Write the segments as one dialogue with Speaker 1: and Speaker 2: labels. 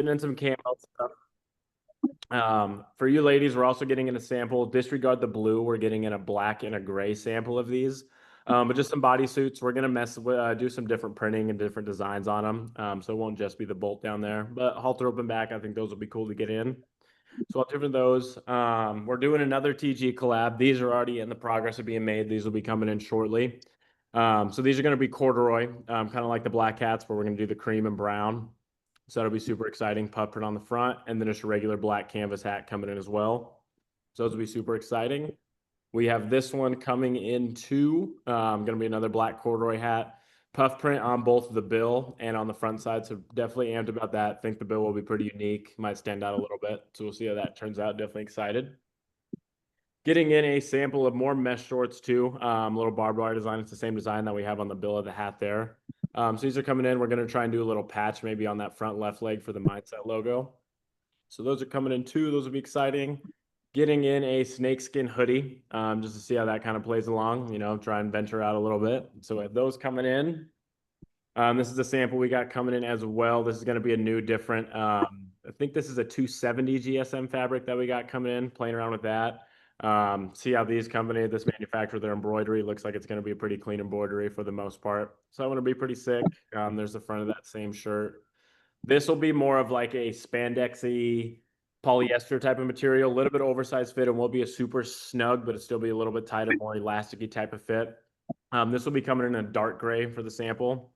Speaker 1: getting in some camo stuff. For you ladies, we're also getting in a sample. Disregard the blue. We're getting in a black and a gray sample of these. But just some bodysuits. We're gonna mess with do some different printing and different designs on them. So it won't just be the bolt down there. But halter open back, I think those will be cool to get in. So I'll do those. We're doing another TG collab. These are already in the progress of being made. These will be coming in shortly. So these are going to be corduroy, kind of like the black hats, where we're going to do the cream and brown. So that'll be super exciting. Puff print on the front, and then just a regular black canvas hat coming in as well. So those will be super exciting. We have this one coming in too. Going to be another black corduroy hat. Puff print on both the bill and on the front side. So definitely amped about that. Think the bill will be pretty unique. Might stand out a little bit. So we'll see how that turns out. Definitely excited. Getting in a sample of more mesh shorts too. Little barbed wire design. It's the same design that we have on the bill of the hat there. So these are coming in. We're going to try and do a little patch maybe on that front left leg for the Mindset logo. So those are coming in too. Those will be exciting. Getting in a snakeskin hoodie, just to see how that kind of plays along, try and venture out a little bit. So we have those coming in. This is a sample we got coming in as well. This is going to be a new, different, I think this is a 270 GSM fabric that we got coming in, playing around with that. See how these company, this manufacturer, their embroidery looks like it's going to be a pretty clean embroidery for the most part. So I want to be pretty sick. There's the front of that same shirt. This will be more of like a spandexy polyester type of material, a little bit oversized fit, and won't be a super snug, but it'll still be a little bit tighter, more elasticy type of fit. This will be coming in a dark gray for the sample,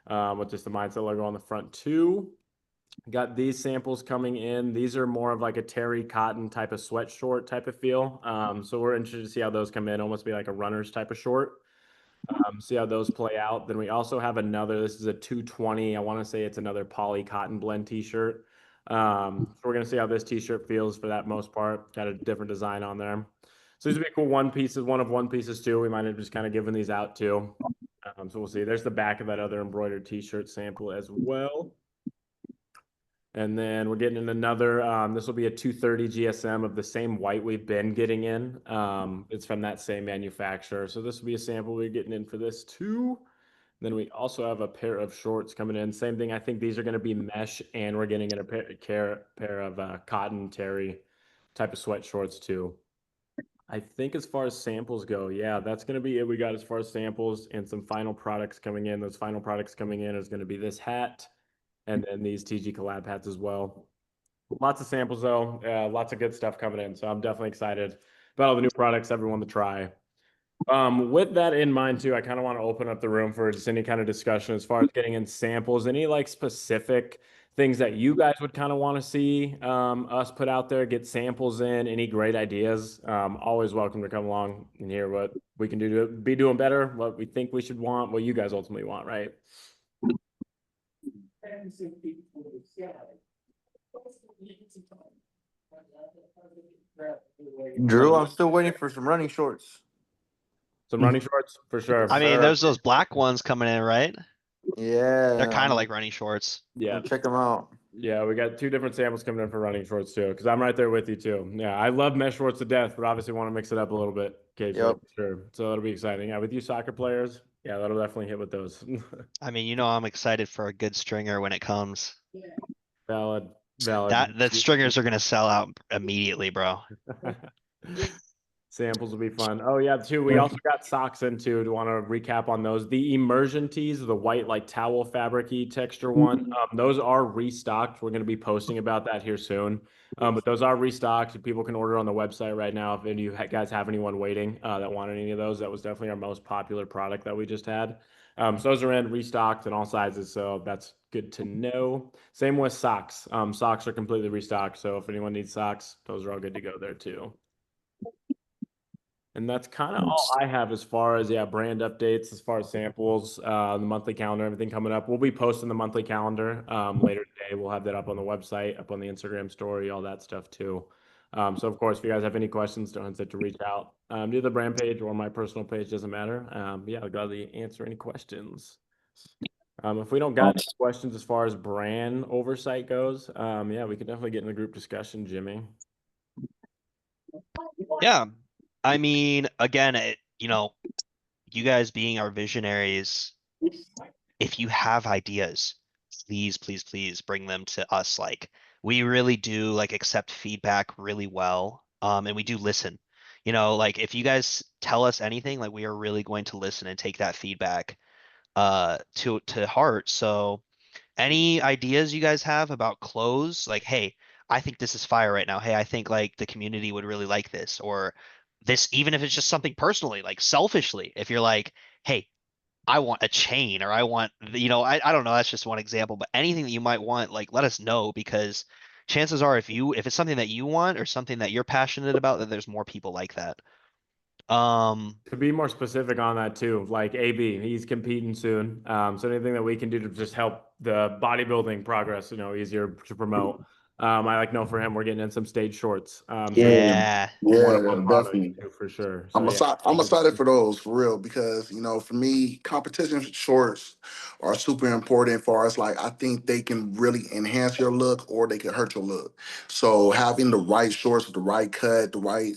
Speaker 1: with just the Mindset logo on the front too. Got these samples coming in. These are more of like a terry cotton type of sweat short type of feel. So we're interested to see how those come in, almost be like a runner's type of short. See how those play out. Then we also have another, this is a 220. I want to say it's another poly cotton blend t-shirt. So we're going to see how this t-shirt feels for that most part. Got a different design on there. So these would be cool one of one pieces too. We might have just kind of given these out too. So we'll see. There's the back of that other embroidered t-shirt sample as well. And then we're getting in another, this will be a 230 GSM of the same white we've been getting in. It's from that same manufacturer. So this will be a sample we're getting in for this too. Then we also have a pair of shorts coming in. Same thing. I think these are going to be mesh, and we're getting in a pair of cotton terry type of sweat shorts too. I think as far as samples go, yeah, that's going to be it. We got as far as samples and some final products coming in. Those final products coming in is going to be this hat and then these TG collab hats as well. Lots of samples though. Lots of good stuff coming in. So I'm definitely excited about all the new products, everyone to try. With that in mind too, I kind of want to open up the room for just any kind of discussion as far as getting in samples, any like specific things that you guys would kind of want to see us put out there, get samples in, any great ideas. Always welcome to come along and hear what we can do to be doing better, what we think we should want, what you guys ultimately want, right?
Speaker 2: Drew, I'm still waiting for some running shorts.
Speaker 1: Some running shorts for sure.
Speaker 3: I mean, there's those black ones coming in, right?
Speaker 2: Yeah.
Speaker 3: They're kind of like running shorts.
Speaker 1: Yeah.
Speaker 2: Check them out.
Speaker 1: Yeah, we got two different samples coming in for running shorts too, because I'm right there with you too. Yeah, I love mesh shorts to death, but obviously want to mix it up a little bit occasionally.
Speaker 2: Yep.
Speaker 1: Sure. So that'll be exciting. Yeah, with you soccer players, yeah, that'll definitely hit with those.
Speaker 3: I mean, I'm excited for a good stringer when it comes.
Speaker 1: Valid.
Speaker 3: That stringers are gonna sell out immediately, bro.
Speaker 1: Samples will be fun. Oh yeah, too. We also got socks in too. Do want to recap on those? The immersion tees, the white like towel fabric-y texture one. Those are restocked. We're going to be posting about that here soon. But those are restocked. People can order on the website right now. If any of you guys have anyone waiting that wanted any of those, that was definitely our most popular product that we just had. So those are in restocked in all sizes. So that's good to know. Same with socks. Socks are completely restocked. So if anyone needs socks, those are all good to go there too. And that's kind of all I have as far as, brand updates, as far as samples, the monthly calendar, everything coming up. We'll be posting the monthly calendar later today. We'll have that up on the website, up on the Instagram story, all that stuff too. So of course, if you guys have any questions, don't hesitate to reach out. Do the brand page or my personal page, doesn't matter. I'll gladly answer any questions. If we don't got any questions as far as brand oversight goes, we can definitely get in the group discussion, Jimmy.
Speaker 3: Yeah. I mean, again, you guys being our visionaries, if you have ideas, please, please, please bring them to us. Like, we really do like accept feedback really well. And we do listen. You know, like if you guys tell us anything, like we are really going to listen and take that feedback to heart. So any ideas you guys have about clothes? Like, hey, I think this is fire right now. Hey, I think like the community would really like this, or this, even if it's just something personally, like selfishly, if you're like, hey, I want a chain or I want, I don't know, that's just one example, but anything that you might want, like let us know because chances are if it's something that you want or something that you're passionate about, that there's more people like that.
Speaker 1: To be more specific on that too, like AB, he's competing soon. So anything that we can do to just help the bodybuilding progress, easier to promote. I like know for him, we're getting in some stage shorts. So
Speaker 2: Yeah,
Speaker 3: Yeah.
Speaker 2: yeah,
Speaker 1: one product
Speaker 2: definitely.
Speaker 1: too, for sure.
Speaker 2: I'm
Speaker 1: So yeah,
Speaker 2: excited. I'm excited for those for real because for me, competition shorts are super important for us. Like I think they can really enhance your look or they can hurt your look. So having the right shorts with the right cut, the right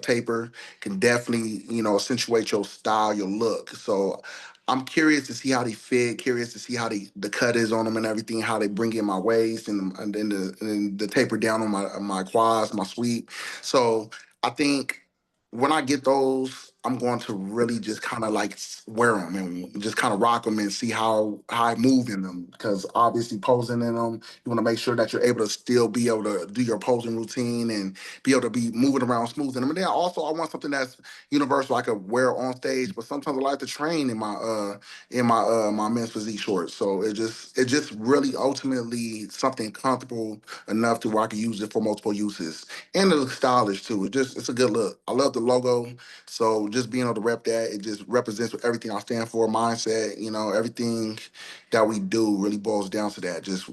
Speaker 2: taper can definitely accentuate your style, your look. So I'm curious to see how they fit. Curious to see how the cut is on them and everything. How they bring in my waist and then the taper down on my quads, my sweep. So I think when I get those, I'm going to really just kind of like wear them and just kind of rock them and see how I move in them. Because obviously, posing in them, you want to make sure that you're able to still be able to do your posing routine and be able to be moving around smooth in them. And then also, I want something that's universal I could wear on stage. But sometimes I like to train in my men's physique shorts. So it just really ultimately something comfortable enough to where I can use it for multiple uses and it looks stylish too. It's a good look. I love the logo, so just being able to rep that, it just represents what everything I stand for, mindset. Everything that we do really boils down to that. Just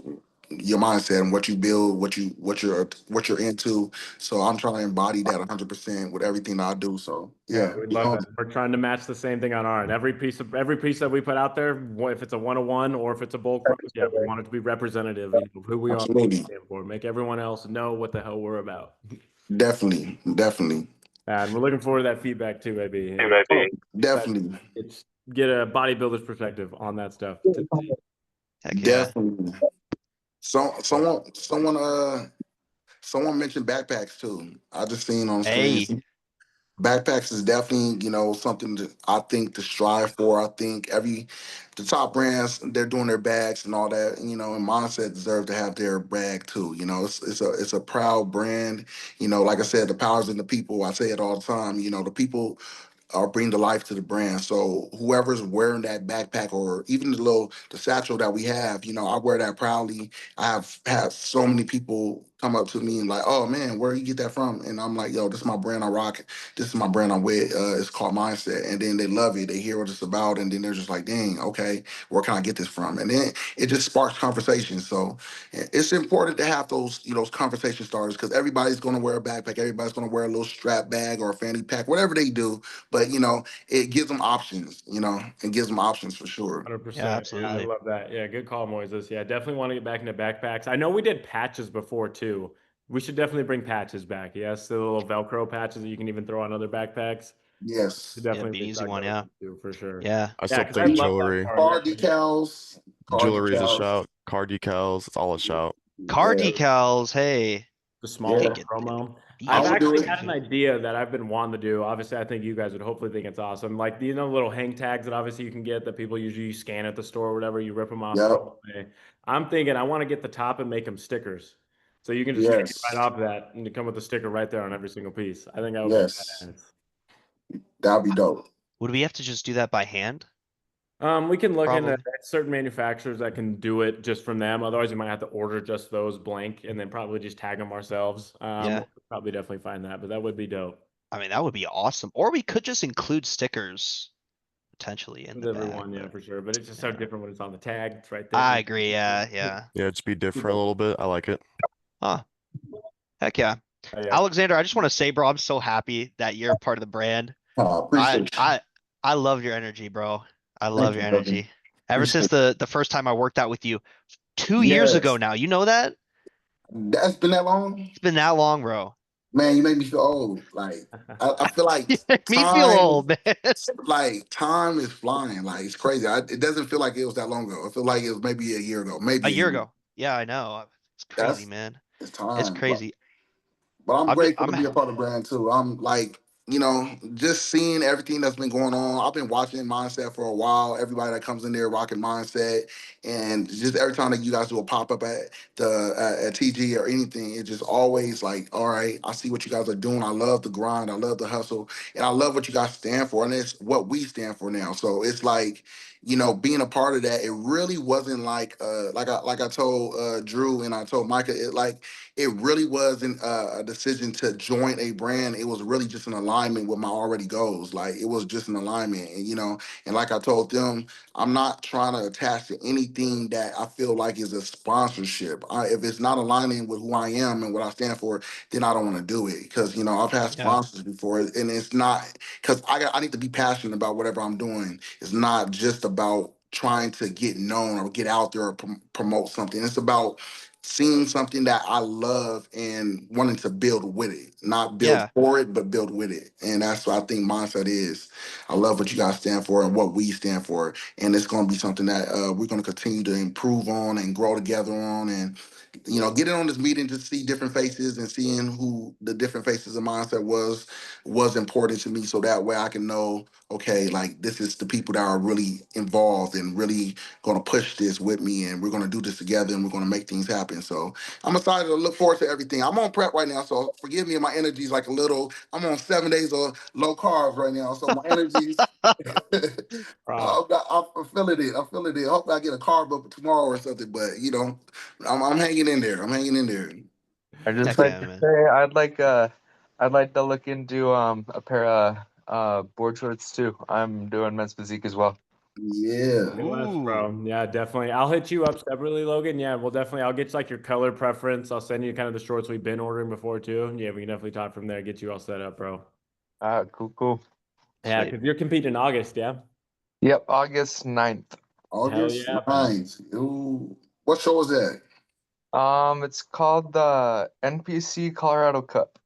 Speaker 2: your mindset and what you build, what you're into. So I'm trying to embody that 100% with everything that I do. So
Speaker 1: yeah,
Speaker 2: yeah,
Speaker 1: we love that. We're trying to match the same thing on our end. Every piece that we put out there, if it's a 101 or if it's a bulk price, yeah, we want it to be representative, of who we are, what we
Speaker 2: absolutely,
Speaker 1: stand for, make everyone else know what the hell we're about.
Speaker 2: definitely, definitely,
Speaker 1: And we're looking forward to that feedback too, maybe. And
Speaker 2: oh,
Speaker 1: excited
Speaker 2: definitely,
Speaker 1: to get a bodybuilder's perspective on that stuff.
Speaker 3: Heck yeah.
Speaker 2: definitely. So someone mentioned backpacks too. I just seen on the screen.
Speaker 3: Hey,
Speaker 2: Backpacks is definitely, something that I think to strive for. I think the top brands, they're doing their bags and all that, and Mindset deserve to have their bag too. It's a proud brand. Like I said, the power's in the people. I say it all the time. The people bring the life to the brand. So whoever's wearing that backpack or even the satchel that we have, I wear that proudly. I have had so many people come up to me and like, oh man, where you get that from? And I'm like, yo, this is my brand I rock. This is my brand I'm with. It's called Mindset. And then they love it. They hear what it's about. And then they're just like, dang, okay, where can I get this from? And then it just sparks conversation. So it's important to have those conversation starters because everybody's going to wear a backpack. Everybody's going to wear a little strap bag or a fanny pack, whatever they do, but it gives them options. It gives them options for sure.
Speaker 3: 100%.
Speaker 1: 100%. Yeah, I
Speaker 3: Absolutely.
Speaker 1: love that. Yeah, good call, Moises. Yeah, definitely want to get back into backpacks. I know we did patches before too. We should definitely bring patches back. Yes, the little Velcro patches that you can even throw on other backpacks. Should
Speaker 2: Yes.
Speaker 3: Yeah,
Speaker 1: definitely
Speaker 3: be an easy
Speaker 1: restock
Speaker 3: one.
Speaker 1: those
Speaker 3: Yeah.
Speaker 1: too, for sure.
Speaker 3: Yeah.
Speaker 4: I
Speaker 1: Yeah,
Speaker 4: still
Speaker 1: because I
Speaker 4: think
Speaker 1: love that
Speaker 4: jewelry.
Speaker 1: part.
Speaker 2: Car
Speaker 1: Yeah.
Speaker 2: decals. Car
Speaker 4: Jewelry's a
Speaker 2: decals.
Speaker 4: shout. Car decals. It's all a shout.
Speaker 3: Car
Speaker 2: Yeah.
Speaker 3: decals. Hey,
Speaker 1: The small
Speaker 3: take
Speaker 1: little
Speaker 2: Yeah.
Speaker 3: it.
Speaker 1: promo.
Speaker 2: I
Speaker 1: I've
Speaker 3: Easy.
Speaker 2: would do
Speaker 1: actually had
Speaker 2: it.
Speaker 1: an idea that I've been wanting to do. Obviously, I think you guys would hopefully think it's awesome. Like, little hang tags that obviously you can get that people usually scan at the store or whatever. You rip them off, throw
Speaker 2: Yep.
Speaker 1: them away. I'm thinking I want to get the top and make them stickers. So you can just hang it right
Speaker 2: Yes.
Speaker 1: off of that and you come with the sticker right there on every single piece. I think that would be
Speaker 2: Yes.
Speaker 1: badass.
Speaker 2: That'd be dope.
Speaker 3: Would we have to just do that by hand?
Speaker 1: We can look into
Speaker 3: Probably.
Speaker 1: certain manufacturers that can do it just from them. Otherwise, we might have to order just those blank and then probably just tag them ourselves.
Speaker 3: Yeah.
Speaker 1: We'll probably definitely find that, but that would be dope.
Speaker 3: I mean, that would be awesome. Or we could just include stickers potentially in
Speaker 1: With
Speaker 3: the bag,
Speaker 1: everyone, yeah,
Speaker 3: but
Speaker 1: for sure. But it's just so
Speaker 3: yeah.
Speaker 1: different when it's on the tag. It's right there.
Speaker 3: I agree. Yeah. Yeah.
Speaker 4: Yeah, just be different a little bit. I like it.
Speaker 3: Huh. Heck yeah.
Speaker 1: Yeah.
Speaker 3: Alexander, I just want to say, bro, I'm so happy that you're part of the brand. I
Speaker 2: Appreciate you.
Speaker 3: I I love your energy, bro. I love
Speaker 2: Thank
Speaker 3: your
Speaker 2: you, brother.
Speaker 3: energy. Ever since
Speaker 2: Appreciate
Speaker 3: the first time I worked out with you 2 years ago
Speaker 2: Yes.
Speaker 3: now. You know that?
Speaker 2: That's been that long?
Speaker 3: It's been that long, bro.
Speaker 2: Man, you make me feel old. Like I feel like
Speaker 3: You make me feel
Speaker 2: time,
Speaker 3: old, man.
Speaker 2: like time is flying. Like it's crazy. It doesn't feel like it was that long ago. I feel like it was maybe a year ago,
Speaker 3: A
Speaker 2: maybe a
Speaker 3: year
Speaker 2: year.
Speaker 3: ago. Yeah, I know. It's crazy,
Speaker 2: That's
Speaker 3: man.
Speaker 2: it's
Speaker 3: It's
Speaker 2: time.
Speaker 3: crazy.
Speaker 2: But I'm grateful to
Speaker 3: I'm
Speaker 2: be a part of the brand too. I'm like, just seeing everything that's been going on. I've been watching Mindset for a while. Everybody that comes in there rocking Mindset, and just every time that you guys do a pop up at the at TG or anything, it's just always like, all right, I see what you guys are doing. I love the grind. I love the hustle, and I love what you guys stand for, and it's what we stand for now. So it's like, being a part of that, it really wasn't like like I told Drew and I told Micah, it really wasn't a decision to join a brand. It was really just an alignment with my already goals. Like it was just an alignment, and like I told them, I'm not trying to attach to anything that I feel like is a sponsorship. If it's not aligning with who I am and what I stand for, then I don't want to do it. Because I've had
Speaker 3: Yeah.
Speaker 2: sponsors before, and it's not because I need to be passionate about whatever I'm doing. It's not just about trying to get known or get out there or promote something. It's about seeing something that I love and wanting to build with it, not build
Speaker 3: Yeah.
Speaker 2: for it, but build with it. And that's what I think mindset is. I love what you guys stand for and what we stand for. And it's going to be something that we're going to continue to improve on and grow together on. And, getting on this meeting to see different faces and seeing who the different faces of mindset was important to me. So that way I can know, okay, like this is the people that are really involved and really going to push this with me, and we're going to do this together, and we're going to make things happen. So I'm excited to look forward to everything. I'm on prep right now, so forgive me if my energy is like a little. I'm on 7 days of low carbs right now, so my energies.
Speaker 1: Wow.
Speaker 2: I'm feeling it. I'm feeling it. Hope I get a carb up tomorrow or something, but I'm hanging in there. I'm hanging in there.
Speaker 5: I just
Speaker 3: Heck
Speaker 5: like
Speaker 3: yeah,
Speaker 5: to
Speaker 3: man.
Speaker 5: say I'd like to look into a pair of board shorts too. I'm doing men's physique as well.
Speaker 2: Yeah.
Speaker 1: Say less, bro.
Speaker 3: Ooh.
Speaker 1: Yeah, definitely. I'll hit you up separately, Logan. Yeah, we'll definitely. I'll get like your color preference. I'll send you kind of the shorts we've been ordering before too. Yeah, we can definitely talk from there. Get you all set up, bro.
Speaker 5: Cool.
Speaker 1: Yeah,
Speaker 3: Sweet.
Speaker 1: because you're competing in August. Yeah.
Speaker 5: Yep, August 9th.
Speaker 1: Hell
Speaker 2: August
Speaker 1: yeah, bro.
Speaker 2: 9th. Ooh. What show is that?
Speaker 5: It's called the NPC Colorado Cup.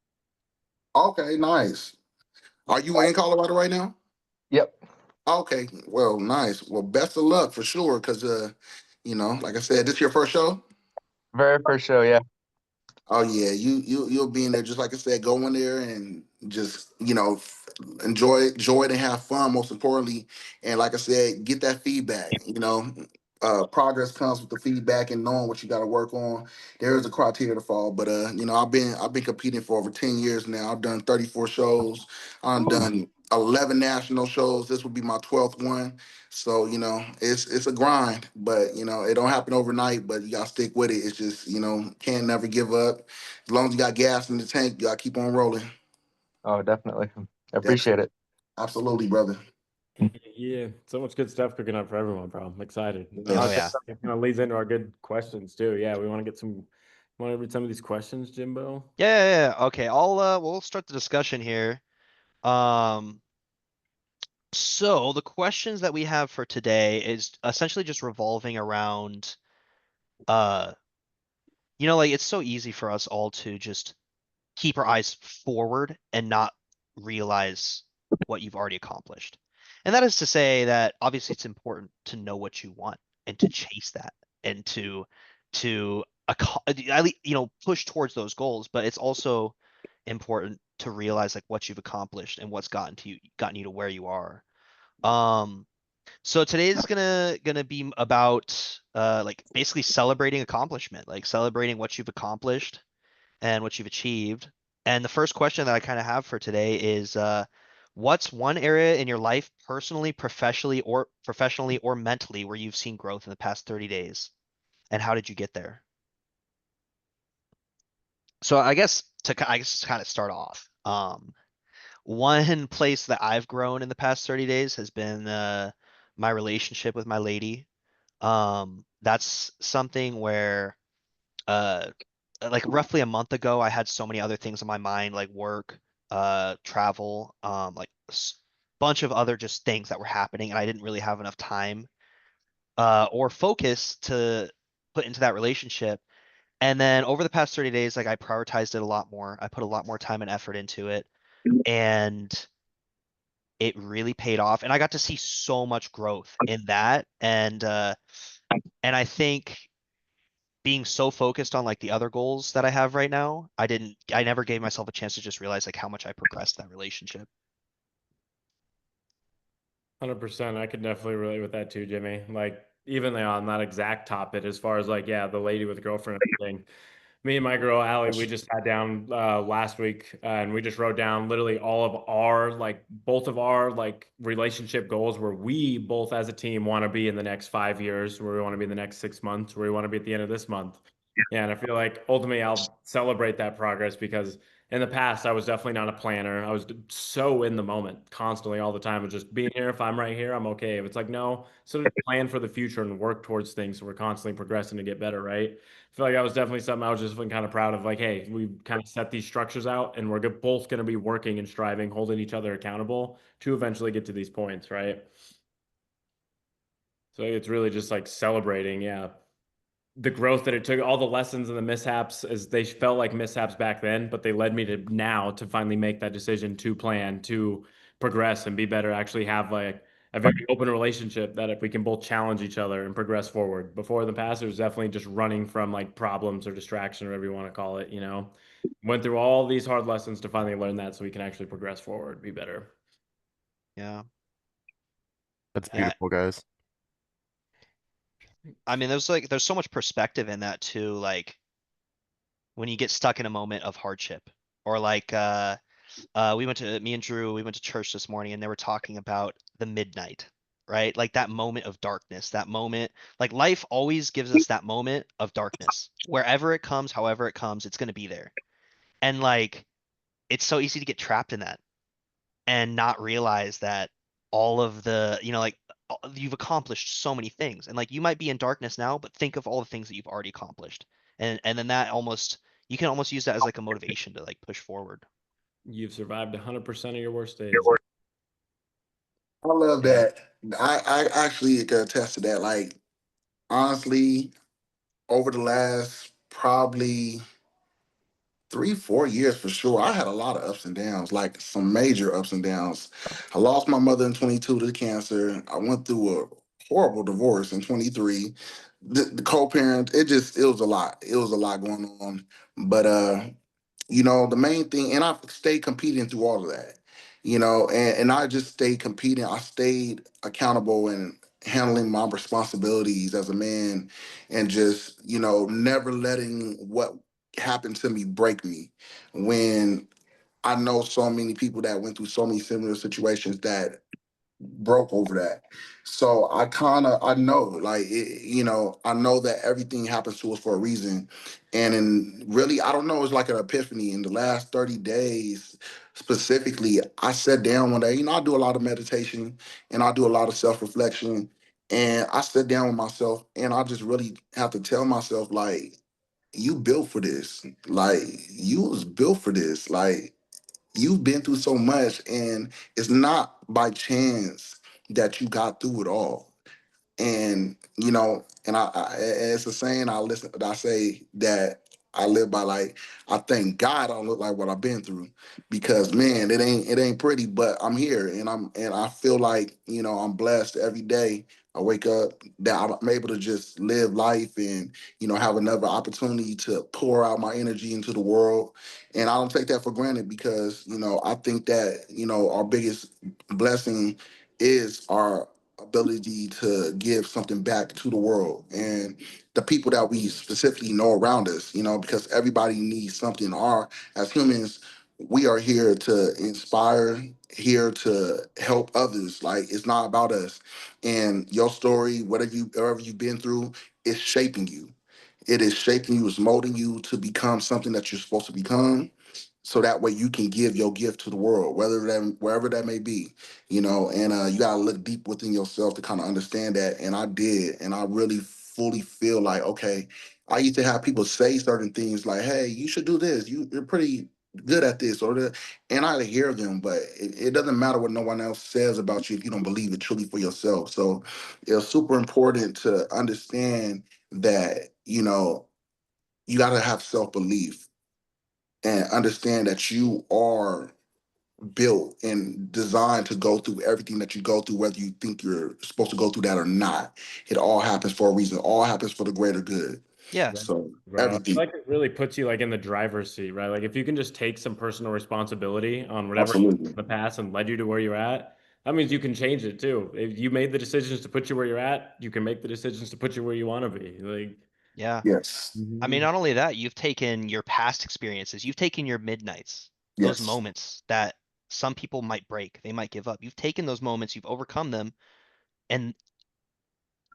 Speaker 2: Okay, nice. Are you in Colorado right now?
Speaker 5: Yep,
Speaker 2: Okay, well, nice. Well, best of luck for sure, because like I said, this your first show.
Speaker 5: very first show. Yeah.
Speaker 2: Oh yeah, you'll be in there just like I said. Go in there and just enjoy it and have fun. Most importantly, and like I said, get that feedback. Progress comes with the feedback and knowing what you got to work on. There is a criteria to follow, but I've been competing for over 10 years now. I've done 34 shows. I've done 11 national shows. This will be my 12th one. So it's a grind, but it don't happen overnight. But you gotta stick with it. It's just can't never give up. As long as you got gas in the tank, you gotta keep on rolling.
Speaker 5: Oh, definitely. I
Speaker 2: Yeah,
Speaker 5: appreciate it.
Speaker 2: absolutely, brother.
Speaker 1: Yeah, so much good stuff cooking up for everyone, bro. I'm excited.
Speaker 3: Oh
Speaker 2: Yes,
Speaker 3: yeah.
Speaker 1: It kind of leads into our good questions too. Yeah, we want to get some. Want to read some of these questions, Jimbo?
Speaker 3: Yeah. Okay. We'll start the discussion here. Um, so the questions that we have for today is essentially just revolving around, uh, like it's so easy for us all to just keep our eyes forward and not realize what you've already accomplished. And that is to say that obviously it's important to know what you want and to chase that and to push towards those goals, but it's also important to realize like what you've accomplished and what's gotten you to where you are. Um so today's gonna be about like basically celebrating accomplishment, like celebrating what you've accomplished and what you've achieved. And the first question that I kind of have for today is what's one area in your life, personally, professionally or mentally, where you've seen growth in the past 30 days? And how did you get there? So I guess to kind of start off, one place that I've grown in the past 30 days has been my relationship with my lady. That's something where uh like roughly a month ago I had so many other things on my mind like work, travel, like bunch of other just things that were happening and I didn't really have enough time or focus to put into that relationship. And then over the past 30 days, like I prioritized it a lot more. I put a lot more time and effort into it. And it really paid off. And I got to see so much growth in that. And I think being so focused on like the other goals that I have right now, I never gave myself a chance to just realize like how much I progressed that relationship.
Speaker 1: 100%. I could definitely relate with that too, Jimmy. Like, even on that exact topic, as far as like, yeah, the lady with girlfriend thing. Me and my girl Allie, we just sat down last week and we just wrote down literally all of our like both of our like relationship goals where we both as a team want to be in the next 5 years, where we want to be in the next 6 months, where we want to be at the end of this month. Yeah, and I feel like ultimately I'll celebrate that progress because in the past I was definitely not a planner. I was so in the moment constantly all the time of just being here. If I'm right here, I'm okay. If it's like no, so to plan for the future and work towards things so we're constantly progressing to get better, right? I feel like that was definitely something I was just feeling kind of proud of. Like, hey, we kind of set these structures out, and we're both going to be working and striving, holding each other accountable to eventually get to these points, right? So it's really just like celebrating, yeah, the growth that it took, all the lessons and the mishaps, as they felt like mishaps back then, but they led me to now to finally make that decision to plan, to progress and be better, actually have like a very open relationship that if we can both challenge each other and progress forward. Before in the past, it was definitely just running from like problems or distraction or whatever you want to call it, you know. Went through all these hard lessons to finally learn that so we can actually progress forward, be better.
Speaker 3: Yeah.
Speaker 4: That's
Speaker 3: Yeah.
Speaker 4: beautiful, guys.
Speaker 3: I mean, there's so much perspective in that too. Like when you get stuck in a moment of hardship or like, me and Drew, we went to church this morning and they were talking about the midnight, right? Like that moment of darkness, that moment, like life always gives us that moment of darkness. Wherever it comes, however it comes, it's going to be there. And like, it's so easy to get trapped in that and not realize that all of the, like you've accomplished so many things. And like you might be in darkness now, but think of all the things that you've already accomplished. And then that almost, you can almost use that as like a motivation to like push forward.
Speaker 1: You've survived 100% of your worst days.
Speaker 2: I love
Speaker 3: Yeah.
Speaker 2: that. I actually can attest to that. Like, honestly, over the last probably 3, 4 years for sure, I had a lot of ups and downs, like some major ups and downs. I lost my mother in 22 to cancer. I went through a horrible divorce in 23. The co-parent, it was a lot. It was a lot going on. But the main thing, and I stayed competing through all of that, and I just stayed competing. I stayed accountable and handling my responsibilities as a man and just, never letting what happened to me break me when I know so many people that went through so many similar situations that broke over that. So I know, like, I know that everything happens to us for a reason. And really, I don't know, it's like an epiphany in the last 30 days specifically. I sat down one day, I do a lot of meditation and I do a lot of self-reflection. And I sat down with myself and I just really have to tell myself, like, you built for this. Like, you was built for this. Like, you've been through so much, and it's not by chance that you got through it all. And it's a saying I say that I live by. Like, I thank God I don't look like what I've been through, because man, it ain't pretty, but I'm here and I feel like, I'm blessed every day. I wake up that I'm able to just live life and, have another opportunity to pour out my energy into the world. And I don't take that for granted, because, I think that, our biggest blessing is our ability to give something back to the world and the people that we specifically know around us, because everybody needs something. As humans, we are here to inspire, here to help others. Like, it's not about us. And your story, whatever you've been through, is shaping you. It is shaping you, it's molding you to become something that you're supposed to become, so that way you can give your gift to the world, wherever that may be, and you gotta look deep within yourself to kind of understand that. And I did, and I really fully feel like, okay, I used to have people say certain things like, hey, you should do this, you're pretty good at this or that, and I hear them, but it doesn't matter what no one else says about you if you don't believe it truly for yourself. So it's super important to understand that, you got to have self-belief and understand that you are built and designed to go through everything that you go through, whether you think you're supposed to go through that or not. It all happens for a reason. It all happens for the greater good.
Speaker 3: Yeah.
Speaker 2: So
Speaker 1: Bro, I feel
Speaker 2: everything.
Speaker 1: like it really puts you like in the driver's seat, right? Like if you can just take some personal responsibility on whatever you did
Speaker 2: Absolutely.
Speaker 1: in the past and led you to where you're at, that means you can change it too. If you made the decisions to put you where you're at, you can make the decisions to put you where you want to be. Like,
Speaker 3: Yeah.
Speaker 2: Yes.
Speaker 3: I mean, not only that, you've taken your past experiences, you've taken your midnights, those
Speaker 2: Yes.
Speaker 3: moments that some people might break, they might give up. You've taken those moments, you've overcome them, and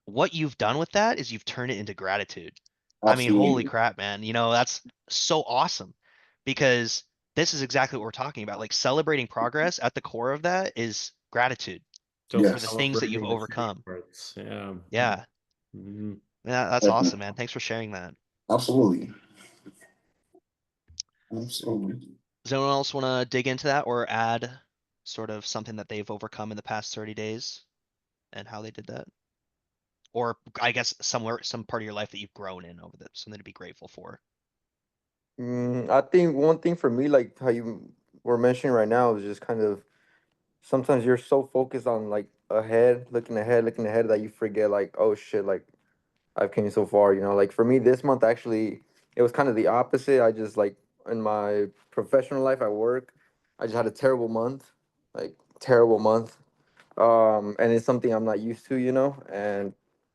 Speaker 3: what you've done with that is you've turned it into gratitude. I mean, holy
Speaker 2: Absolutely.
Speaker 3: crap, man. That's so awesome because this is exactly what we're talking about. Like celebrating progress at the core of that is gratitude
Speaker 1: so
Speaker 3: for the
Speaker 2: Yes.
Speaker 3: things that you've
Speaker 1: celebrating the small
Speaker 3: overcome.
Speaker 1: parts. Yeah.
Speaker 3: Yeah.
Speaker 1: Mhm.
Speaker 3: Yeah, that's awesome, man. Thanks for sharing that.
Speaker 2: Absolutely. Absolutely.
Speaker 3: Does anyone else want to dig into that or add sort of something that they've overcome in the past 30 days and how they did that? Or I guess somewhere, some part of your life that you've grown in over that, something to be grateful for.
Speaker 6: I think one thing for me, like how you were mentioning right now, is just kind of sometimes you're so focused on like looking ahead that you forget like, oh shit, like I've came so far, you know. Like for me this month actually it was kind of the opposite. I just like in my professional life at work, I just had a terrible month, like terrible month. And it's something I'm not used to, you know, and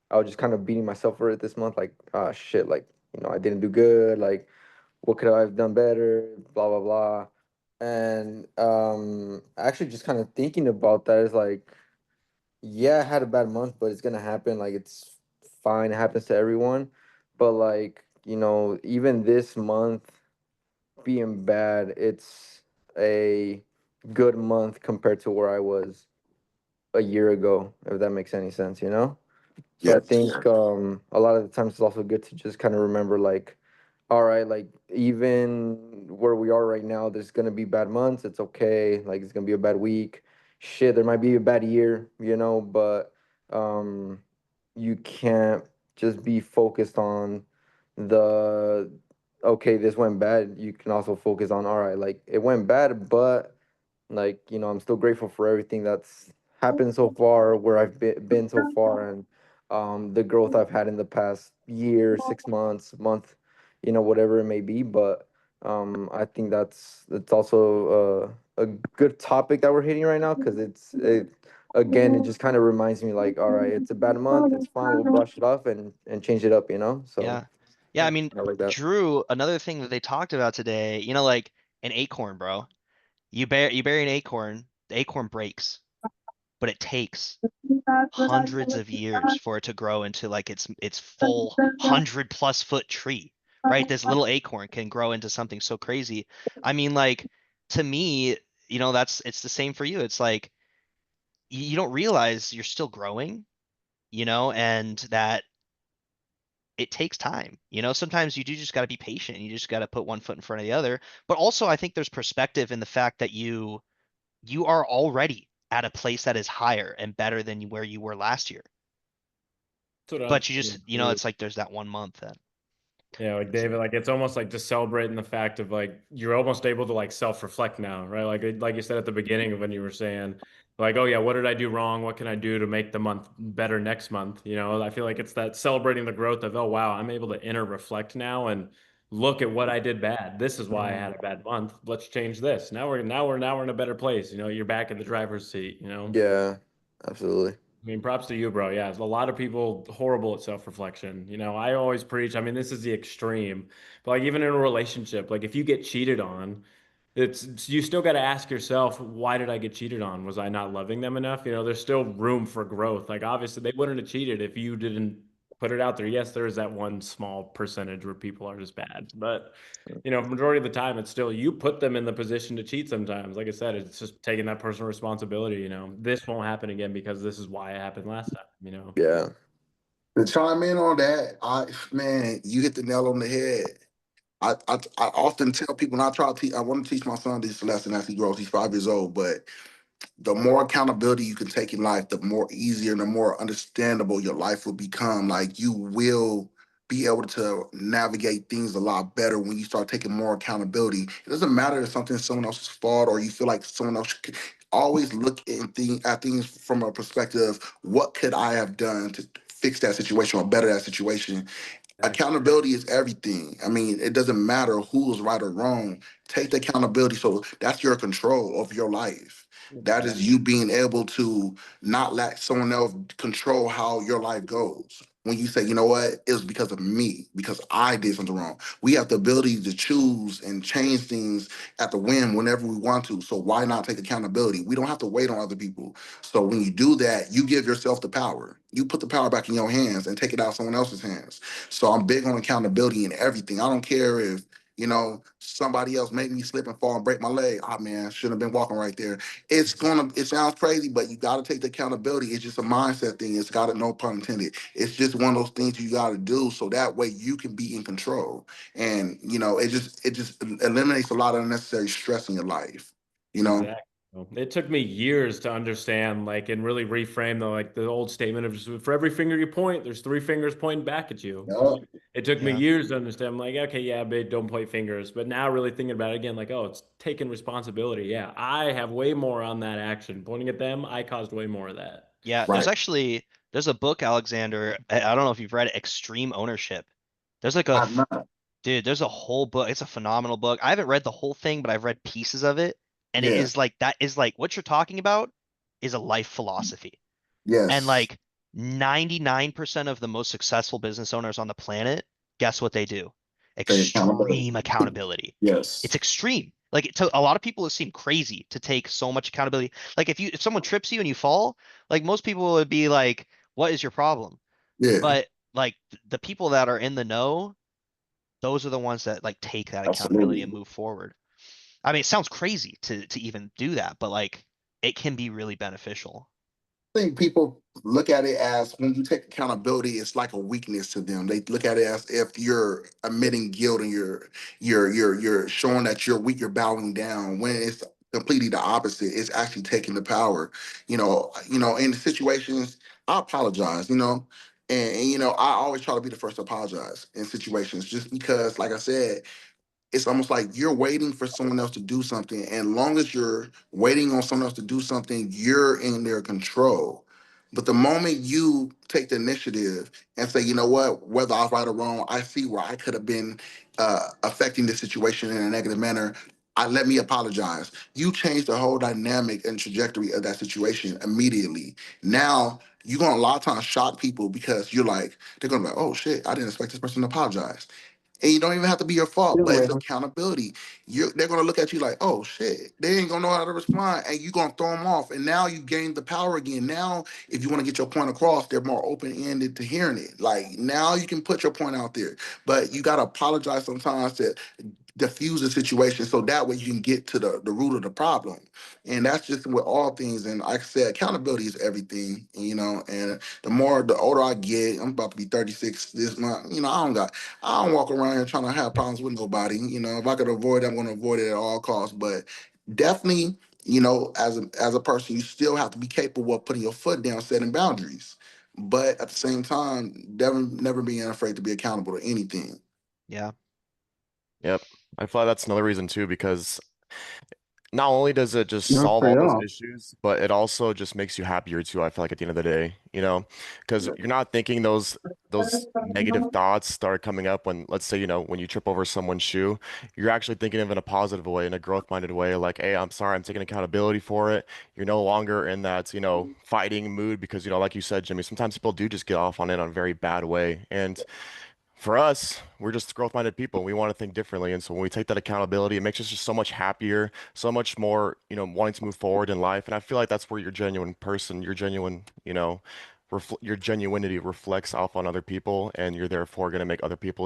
Speaker 6: I was just kind of beating myself for it this month, like, ah shit, like, you know, I didn't do good, like what could I have done better, blah blah blah. And actually just kind of thinking about that is like, yeah, I had a bad month, but it's gonna happen. Like it's fine. It happens to everyone. But like, you know, even this month being bad, it's a good month compared to where I was a year ago, if that makes any sense, you know? So I
Speaker 2: Yes.
Speaker 6: think a lot of the times it's also good to just kind of remember like, all right, like even where we are right now, there's gonna be bad months. It's okay. Like it's gonna be a bad week. Shit, there might be a bad year, you know, but um you can't just be focused on the okay, this went bad. You can also focus on all right, like it went bad, but like, you know, I'm still grateful for everything that's happened so far, where I've been so far, and the growth I've had in the past year, 6 months, month, you know, whatever it may be. But I think that's also a good topic that we're hitting right now because it again it just kind of reminds me like, all right, it's a bad month, it's fine, we'll brush it off and change it up, you know. So
Speaker 3: Yeah. Yeah. I mean,
Speaker 6: I like that.
Speaker 3: Drew, another thing that they talked about today, like an acorn, bro. You bury an acorn, the acorn breaks, but it takes hundreds of years for it to grow into like its full 100+ foot tree, right? This little acorn can grow into something so crazy. I mean, like to me, it's the same for you. It's like you don't realize you're still growing, and that it takes time. Sometimes you do just got to be patient. You just got to put one foot in front of the other. But also, I think there's perspective in the fact that you are already at a place that is higher and better than where you were last year.
Speaker 1: That's what I'm
Speaker 3: But you just,
Speaker 1: saying, too.
Speaker 3: it's like there's that 1 month that.
Speaker 1: Yeah, like David, like it's almost like just celebrating the fact of like you're almost able to like self-reflect now, right? Like you said at the beginning of when you were saying, like, oh yeah, what did I do wrong? What can I do to make the month better next month? I feel like it's that celebrating the growth of, oh wow, I'm able to inner reflect now and look at what I did bad. This is why I had a bad month. Let's change this. Now we're in a better place. You're back in the driver's seat.
Speaker 6: Yeah, absolutely.
Speaker 1: I mean, props to you, bro. Yeah, a lot of people horrible at self-reflection. I always preach. I mean, this is the extreme, but like even in a relationship, like if you get cheated on, it's you still got to ask yourself, why did I get cheated on? Was I not loving them enough? There's still room for growth. Like obviously they wouldn't have cheated if you didn't put it out there. Yes, there is that one small percentage where people are just bad, but majority of the time it's still you put them in the position to cheat sometimes. Like I said, it's just taking that personal responsibility. This won't happen again because this is why it happened last time.
Speaker 6: Yeah.
Speaker 2: To chime in on that, man, you hit the nail on the head. I often tell people, and I try to teach. I want to teach my son this lesson as he grows. He's 5 years old, but the more accountability you can take in life, the more easier and the more understandable your life will become. Like you will be able to navigate things a lot better when you start taking more accountability. It doesn't matter if something's someone else's fault or you feel like someone else should always look at things from a perspective, what could I have done to fix that situation or better that situation? Accountability is everything. I mean, it doesn't matter who's right or wrong. Take the accountability. So that's your control of your life. That is you being able to not let someone else control how your life goes. When you say, you know what, it was because of me, because I did something wrong. We have the ability to choose and change things at the whim whenever we want to. So why not take accountability? We don't have to wait on other people. So when you do that, you give yourself the power. You put the power back in your hands and take it out of someone else's hands. So I'm big on accountability in everything. I don't care if, somebody else made me slip and fall and break my leg. Ah, man, shouldn't have been walking right there. It sounds crazy, but you got to take the accountability. It's just a mindset thing. It's got to, no pun intended. It's just one of those things you got to do so that way you can be in control. And, it just eliminates a lot of unnecessary stress in your life, you know?
Speaker 1: Exactly. It took me years to understand, like, and really reframe the old statement of just, for every finger you point, there's three fingers pointing back at you.
Speaker 2: Yeah.
Speaker 1: It took me
Speaker 3: Yeah.
Speaker 1: years to understand. I'm like, okay, yeah, but don't point fingers. But now really thinking about it again, like, oh, it's taking responsibility. Yeah, I have way more on that action. Pointing at them, I caused way more of that.
Speaker 3: Yeah,
Speaker 2: Right.
Speaker 3: there's a book, Alexander. I don't know if you've read it, Extreme Ownership. There's like a
Speaker 2: I'm not.
Speaker 3: Dude, there's a whole book. It's a phenomenal book. I haven't read the whole thing, but I've read pieces of it. And it
Speaker 2: Yeah.
Speaker 3: is like that is like what you're talking about is a life philosophy. And
Speaker 2: Yes.
Speaker 3: like 99% of the most successful business owners on the planet, guess what they do?
Speaker 2: Take accountability.
Speaker 3: Extreme accountability.
Speaker 2: Yes.
Speaker 3: It's extreme. Like to a lot of people, it seems crazy to take so much accountability. Like if someone trips you and you fall, like most people would be like, what is your problem?
Speaker 2: Yeah.
Speaker 3: But like the people that are in the know, those are the ones that like take that accountability and
Speaker 2: Absolutely.
Speaker 3: move forward. I mean, it sounds crazy to even do that, but like it can be really beneficial.
Speaker 2: Think people look at it as when you take accountability, it's like a weakness to them. They look at it as if you're admitting guilt and you're showing that you're weak, you're bowing down. When it's completely the opposite, it's actually taking the power. In situations, I apologize. I always try to be the first to apologize in situations, just because, like I said, it's almost like you're waiting for someone else to do something. And long as you're waiting on someone else to do something, you're in their control. But the moment you take the initiative and say, you know what, whether I was right or wrong, I see where I could have been affecting the situation in a negative manner. Let me apologize. You change the whole dynamic and trajectory of that situation immediately. Now you're gonna a lot of times shock people because they're gonna be like, oh shit, I didn't expect this person to apologize. And you don't even have to be your fault, but it's accountability. They're gonna look at you like, oh shit, they ain't gonna know how to respond, and you're gonna throw them off. And now you gain the power again. Now, if you want to get your point across, they're more open-ended to hearing it. Like now you can put your point out there. But you gotta apologize sometimes to diffuse the situation so that way you can get to the root of the problem. And that's just with all things. And like I said, accountability is everything, and the older I get, I'm about to be 36 this month, I don't walk around here trying to have problems with nobody. If I could avoid it, I'm going to avoid it at all costs. But definitely, as a person, you still have to be capable of putting your foot down, setting boundaries. But at the same time, never being afraid to be accountable to anything.
Speaker 3: Yeah.
Speaker 4: Yep. I feel like that's another reason too, because not only does it just
Speaker 6: No,
Speaker 4: solve
Speaker 6: for
Speaker 4: all those
Speaker 6: real.
Speaker 4: issues, but it also just makes you happier too, I feel like at the end of the day, because you're not thinking those negative thoughts start coming up when, let's say, when you trip over someone's shoe, you're actually thinking of it in a positive way, in a growth-minded way, like, hey, I'm sorry, I'm taking accountability for it. You're no longer in that, fighting mood because, like you said, Jimmy, sometimes people do just get off on it on a very bad way. And for us, we're just growth-minded people. We want to think differently. And so when we take that accountability, it makes us just so much happier, so much more, wanting to move forward in life. And I feel like that's where your genuine person, your genuine, your genuinity reflects off on other people. And you're therefore going to make other people,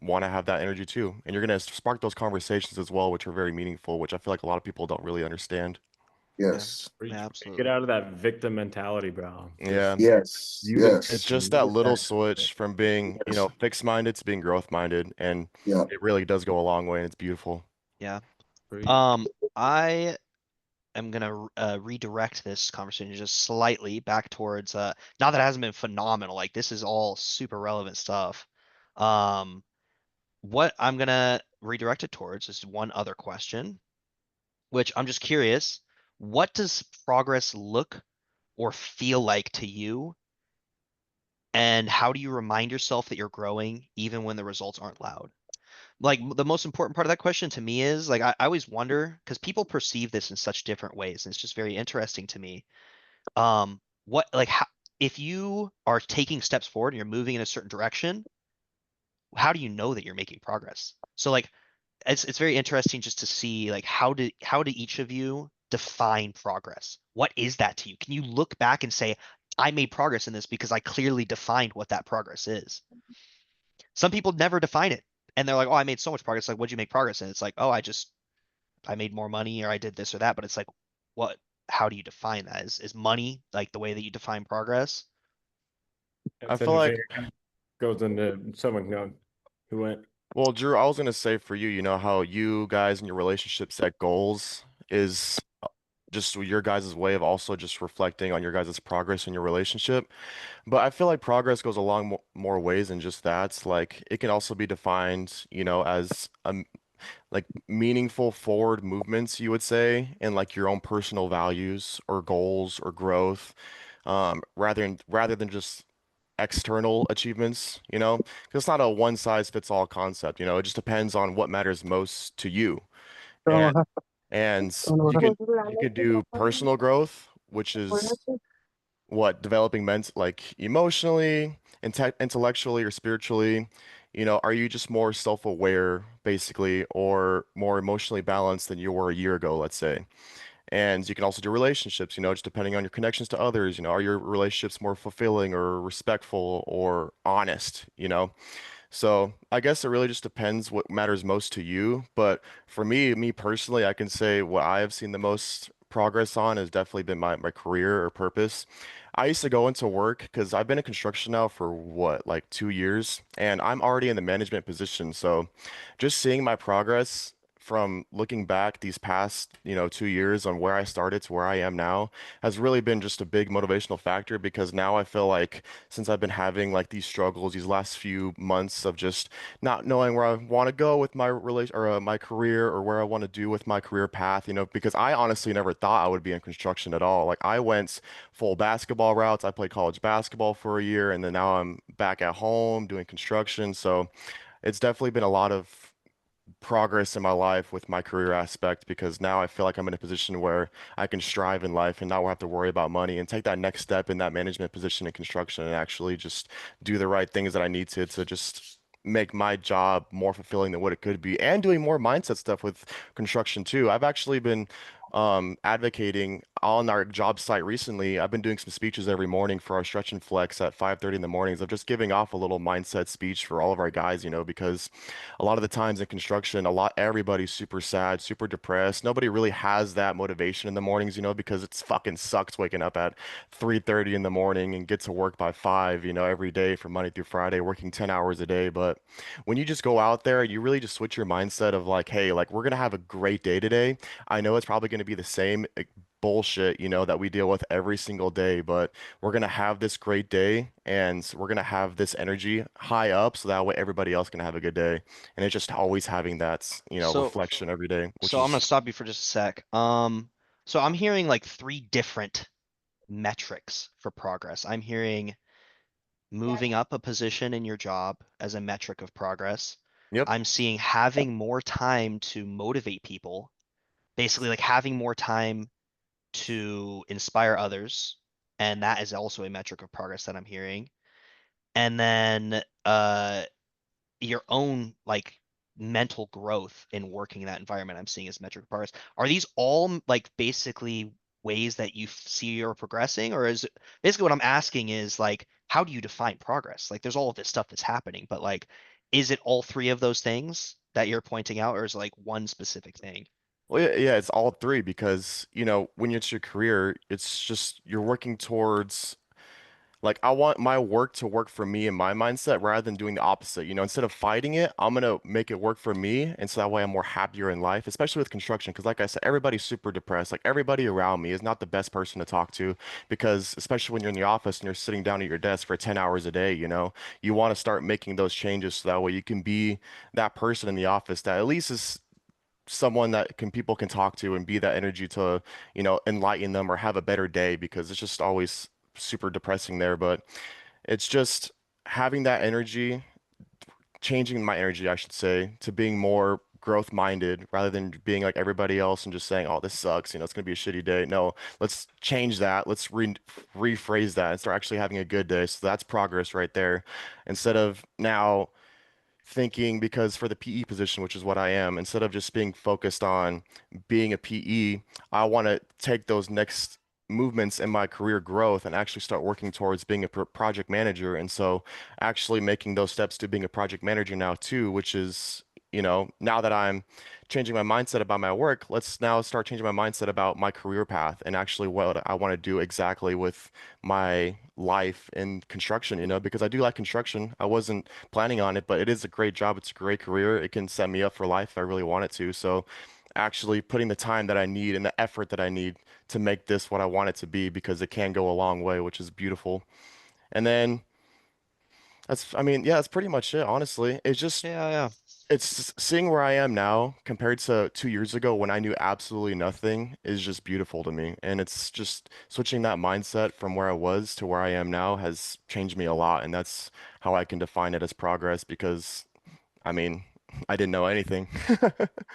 Speaker 4: want to have that energy too. And you're going to spark those conversations as well, which are very meaningful, which I feel like a lot of people don't really understand.
Speaker 3: Yeah.
Speaker 2: Yes.
Speaker 3: Yeah,
Speaker 1: Get
Speaker 3: absolutely.
Speaker 1: out of that victim mentality, bro.
Speaker 4: Yeah.
Speaker 2: Yes.
Speaker 4: It's
Speaker 2: Yes.
Speaker 4: just that little switch from being,
Speaker 2: Yes.
Speaker 4: fixed minded to being growth minded. And
Speaker 2: Yeah.
Speaker 4: it really does go a long way and it's beautiful.
Speaker 3: Yeah.
Speaker 1: Preach.
Speaker 3: I am gonna redirect this conversation just slightly back towards not that it hasn't been phenomenal, like this is all super relevant stuff. What I'm gonna redirect it towards is one other question, which I'm just curious, what does progress look or feel like to you? And how do you remind yourself that you're growing even when the results aren't loud? Like the most important part of that question to me is like I always wonder because people perceive this in such different ways, and it's just very interesting to me. What like how if you are taking steps forward and you're moving in a certain direction, how do you know that you're making progress? So like it's very interesting just to see like how do each of you define progress? What is that to you? Can you look back and say, I made progress in this because I clearly defined what that progress is? Some people never define it. And they're like, oh, I made so much progress. Like, what'd you make progress in? It's like, oh, I made more money or I did this or that. But it's like, what, how do you define that? Is money like the way that you define progress?
Speaker 4: I
Speaker 1: It's
Speaker 4: feel
Speaker 1: interesting.
Speaker 4: like,
Speaker 1: It kind of goes into someone going, who went.
Speaker 4: well, Drew, I was gonna say for you, you know how you guys in your relationship set goals is just your guys' way of also just reflecting on your guys' progress in your relationship. But I feel like progress goes along more ways than just that. Like it can also be defined, you know, as like meaningful forward movements, you would say, in like your own personal values or goals or growth, rather than just external achievements, you know, 'cause it's not a one size fits all concept, you know, it just depends on what matters most to you. And and you could do personal growth, which is what developing like emotionally, intellectually or spiritually, you know, are you just more self-aware basically or more emotionally balanced than you were a year ago, let's say? And you can also do relationships, you know, just depending on your connections to others, you know, are your relationships more fulfilling or respectful or honest, you know? So I guess it really just depends what matters most to you. But for me personally, I can say what I have seen the most progress on has definitely been my career or purpose. I used to go into work because I've been in construction now for what, like 2 years, and I'm already in the management position. So just seeing my progress from looking back these past, you know, 2 years on where I started to where I am now has really been just a big motivational factor because now I feel like since I've been having like these struggles these last few months of just not knowing where I want to go with my relation or my career or where I want to do with my career path, you know, because I honestly never thought I would be in construction at all. Like I went full basketball routes. I played college basketball for a year and then now I'm back at home doing construction. So it's definitely been a lot of progress in my life with my career aspect because now I feel like I'm in a position where I can strive in life and not have to worry about money and take that next step in that management position in construction and actually just do the right things that I need to just make my job more fulfilling than what it could be and doing more mindset stuff with construction too. I've actually been advocating on our job site recently. I've been doing some speeches every morning for our stretch and flex at 5:30 in the mornings of just giving off a little mindset speech for all of our guys, you know, because a lot of the times in construction, everybody's super sad, super depressed. Nobody really has that motivation in the mornings, you know, because it's fucking sucks waking up at 3:30 in the morning and get to work by 5, you know, every day from Monday through Friday, working 10 hours a day. But when you just go out there, you really just switch your mindset of like, hey, like we're gonna have a great day today. I know it's probably gonna be the same bullshit, you know, that we deal with every single day, but we're gonna have this great day and we're gonna have this energy high up so that way everybody else can have a good day. And it's just always having that, you know,
Speaker 3: So
Speaker 4: reflection every day, which
Speaker 3: so I'm gonna
Speaker 4: is,
Speaker 3: stop you for just a sec. So I'm hearing like three different metrics for progress. I'm hearing moving up a position in your job as a metric of progress.
Speaker 4: yep.
Speaker 3: I'm seeing having more time to motivate people, basically like having more time to inspire others, and that is also a metric of progress that I'm hearing. And then your own like mental growth in working in that environment I'm seeing as metric of progress. Are these all like basically ways that you see you're progressing, or is basically what I'm asking is like how do you define progress? Like there's all of this stuff that's happening, but like is it all three of those things that you're pointing out, or is it like one specific thing?
Speaker 4: Well, yeah, it's all three because, you know, when it's your career, it's just you're working towards Like I want my work to work for me and my mindset rather than doing the opposite. You know, instead of fighting it, I'm gonna make it work for me, and so that way I'm more happier in life, especially with construction. Because like I said, everybody's super depressed. Like everybody around me is not the best person to talk to, because especially when you're in the office and you're sitting down at your desk for 10 hours a day, you know, you want to start making those changes so that way you can be that person in the office that at least is someone that can people can talk to and be that energy to, you know, enlighten them or have a better day, because it's just always super depressing there. But it's just having that energy, changing my energy, I should say, to being more growth minded rather than being like everybody else and just saying, "Oh, this sucks, you know, it's gonna be a shitty day." No, let's change that. Let's rephrase that and start actually having a good day. So that's progress right there. Instead of now thinking, because for the PE position, which is what I am, instead of just being focused on being a PE, I want to take those next movements in my career growth and actually start working towards being a project manager. And so actually making those steps to being a project manager now too, which is, you know, now that I'm changing my mindset about my work, let's now start changing my mindset about my career path and actually what I want to do exactly with my life in construction, you know, because I do like construction. I wasn't planning on it, but it is a great job. It's a great career. It can set me up for life if I really want it to. So actually putting the time that I need and the effort that I need to make this what I want it to be, because it can go a long way, which is beautiful. And then that's, I mean, yeah, that's pretty much it, honestly. It's just,
Speaker 3: Yeah, yeah.
Speaker 4: it's seeing where I am now compared to 2 years ago when I knew absolutely nothing is just beautiful to me. And it's just switching that mindset from where I was to where I am now has changed me a lot. And that's how I can define it as progress, because I mean, I didn't know anything.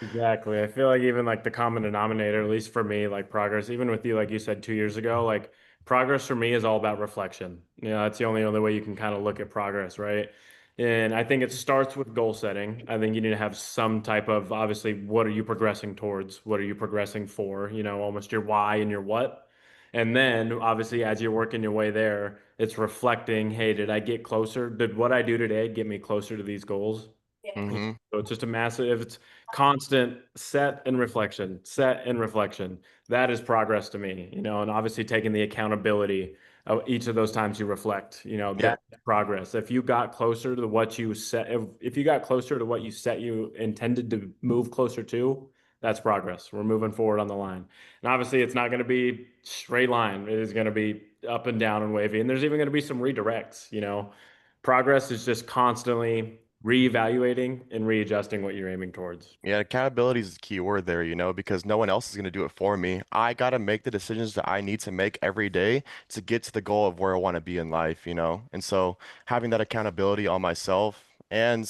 Speaker 1: Exactly. I feel like even like the common denominator, at least for me, like progress, even with you, like you said 2 years ago, like progress for me is all about reflection. You know, that's the only other way you can kind of look at progress, right? And I think it starts with goal setting. I think you need to have some type of, obviously, what are you progressing towards? What are you progressing for? You know, almost your why and your what. And then obviously, as you're working your way there, it's reflecting, hey, did I get closer? Did what I do today get me closer to these goals?
Speaker 4: Hmm.
Speaker 1: So it's just a massive, it's constant set and reflection, set and reflection. That is progress to me, you know, and obviously taking the accountability of each of those times you reflect, you know,
Speaker 4: Yeah.
Speaker 1: that's progress. If you got closer to what you set, if you got closer to what you set you intended to move closer to, that's progress. We're moving forward on the line. And obviously it's not going to be straight line. It is going to be up and down and wavy. And there's even going to be some redirects, you know. Progress is just constantly reevaluating and readjusting what you're aiming towards.
Speaker 4: Yeah, accountability is the key word there, you know, because no one else is going to do it for me. I got to make the decisions that I need to make every day to get to the goal of where I want to be in life, you know? And so having that accountability on myself, and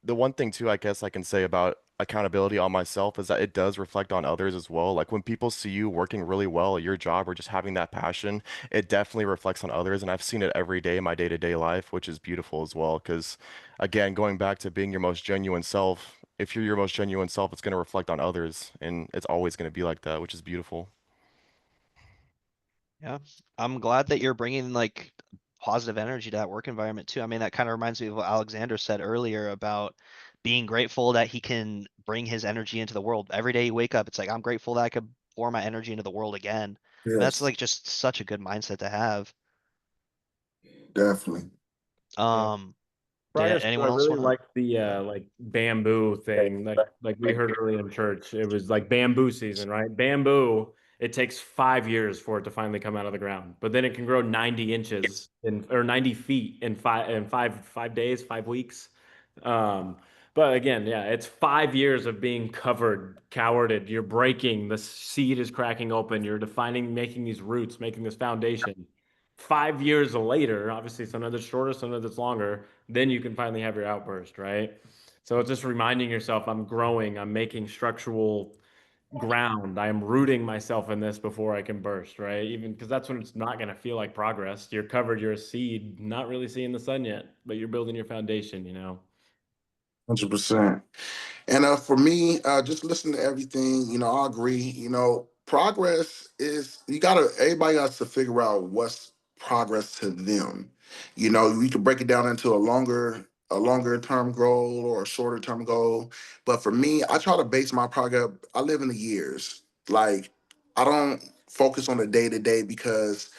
Speaker 4: the one thing too, I guess I can say about accountability on myself is that it does reflect on others as well. Like when people see you working really well at your job or just having that passion, it definitely reflects on others. And I've seen it every day in my day-to-day life, which is beautiful as well. Because again, going back to being your most genuine self, if you're your most genuine self, it's going to reflect on others. And it's always going to be like that, which is beautiful.
Speaker 3: Yeah. I'm glad that you're bringing like positive energy to that work environment too. I mean, that kind of reminds me of what Alexander said earlier about being grateful that he can bring his energy into the world. Every day you wake up, it's like, I'm grateful that I could pour my energy into the world again. And that's
Speaker 2: Yes,
Speaker 3: like just such a good mindset to have.
Speaker 2: definitely.
Speaker 1: Yeah.
Speaker 3: Um, did
Speaker 1: Progress, I
Speaker 3: anyone else
Speaker 1: really
Speaker 3: want to?
Speaker 1: like the like bamboo thing. Like we heard earlier in church, it was like bamboo season, right? Bamboo, it takes 5 years for it to finally come out of the ground, but then it can grow 90 inches in or 90 feet in five days, 5 weeks. Um, but again, yeah, it's 5 years of being covered, cowarded. You're breaking, the seed is cracking open. You're defining, making these roots, making this foundation. 5 years later, obviously some of it's shorter, some of it's longer, then you can finally have your outburst, right? So it's just reminding yourself, I'm growing, I'm making structural ground, I'm rooting myself in this before I can burst, right? Even because that's when it's not going to feel like progress. You're covered, you're a seed, not really seeing the sun yet, but you're building your foundation, you know?
Speaker 2: 100%. And for me, just listen to everything. I agree. Progress is you gotta. Everybody got to figure out what's progress to them. We can break it down into a longer term goal or a shorter term goal. But for me, I try to base my progress. I live in the years. Like I don't focus on the day to day because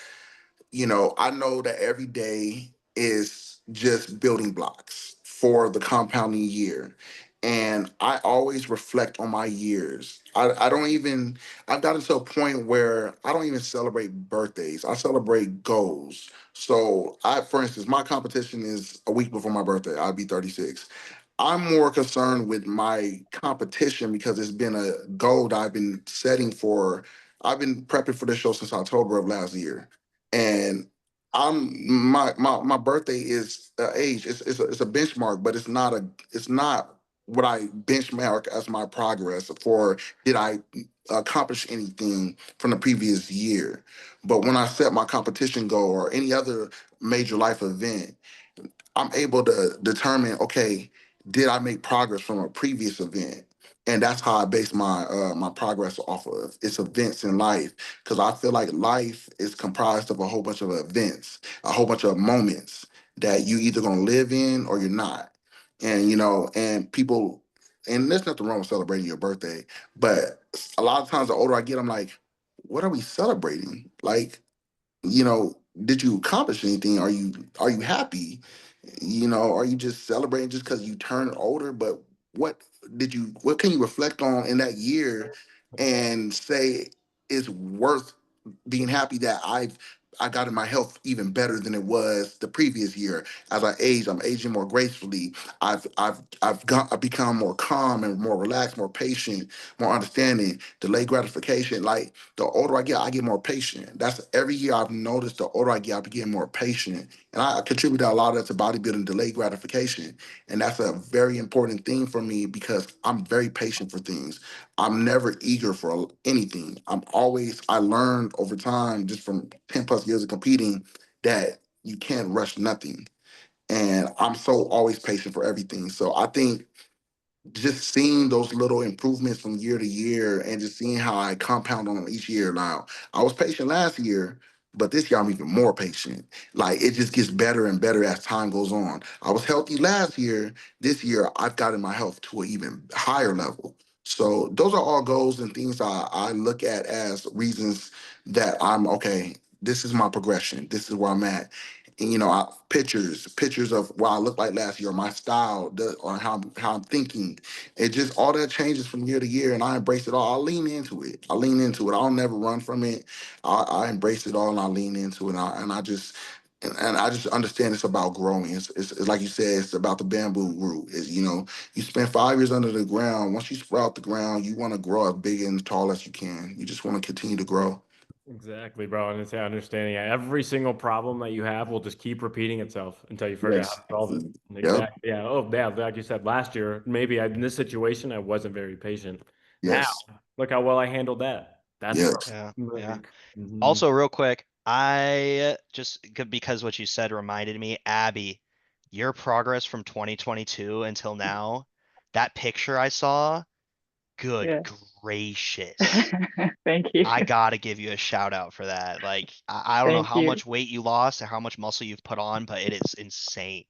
Speaker 2: I know that every day is just building blocks for the compounding year. And I always reflect on my years. I don't even, I've gotten to a point where I don't even celebrate birthdays. I celebrate goals. So for instance, my competition is a week before my birthday. I'll be 36. I'm more concerned with my competition because it's been a goal that I've been setting for. I've been prepping for this show since October of last year, and my birthday is age. It's a benchmark, but it's not what I benchmark as my progress for. Did I accomplish anything from the previous year? But when I set my competition goal or any other major life event, I'm able to determine, okay, did I make progress from a previous event? And that's how I base my progress off of. It's events in life because I feel like life is comprised of a whole bunch of events, a whole bunch of moments that you either gonna live in or you're not. And and people, and there's nothing wrong with celebrating your birthday, but a lot of times the older I get, I'm like, what are we celebrating? Like, did you accomplish anything? Are you happy? Are you just celebrating just because you turned older? But what what can you reflect on in that year and say is worth being happy that I got in my health even better than it was the previous year. As I age, I'm aging more gracefully. I've become more calm and more relaxed, more patient, more understanding, delayed gratification. Like the older I get more patient. That's every year I've noticed. The older I get, I become more patient, and I contribute a lot of that to bodybuilding, delayed gratification, and that's a very important thing for me because I'm very patient for things. I'm never eager for anything. I learned over time, just from 10 plus years of competing, that you can't rush nothing. And I'm so always patient for everything. So I think just seeing those little improvements from year to year and just seeing how I compound on each year now. I was patient last year, but this year I'm even more patient. Like it just gets better and better as time goes on. I was healthy last year. This year I've gotten my health to an even higher level. So those are all goals and things I look at as reasons that I'm okay. This is my progression. This is where I'm at. And, pictures of what I looked like last year, my style, or how I'm thinking. It just all that changes from year to year, and I embrace it all. I lean into it. I lean into it. I'll never run from it. I embrace it all, and I lean into it. And I just understand it's about growing. It's like you said, it's about the bamboo root. You spend 5 years under the ground. Once you sprout the ground, you want to grow as big and tall as you can. You just want to continue to grow.
Speaker 1: Exactly, bro. And it's understanding every single problem that you have will just keep repeating itself until you figure out how
Speaker 2: Yes.
Speaker 1: to solve it.
Speaker 2: Yep.
Speaker 1: Exactly. Yeah. Oh, yeah. Like you said, last year, maybe in this situation, I wasn't very patient. Now,
Speaker 2: Yes.
Speaker 1: look how well I handled that. That's
Speaker 2: Yes.
Speaker 3: Yeah, yeah.
Speaker 1: like,
Speaker 3: Also, real quick, I just because what you said reminded me, Abby, your progress from 2022 until now, that picture I saw, good
Speaker 7: Yeah.
Speaker 3: gracious.
Speaker 7: Thank you.
Speaker 3: I gotta give you a shout out for that. Like, I don't know
Speaker 7: Thank
Speaker 3: how
Speaker 7: you.
Speaker 3: much weight you lost or how much muscle you've put on, but it is insane.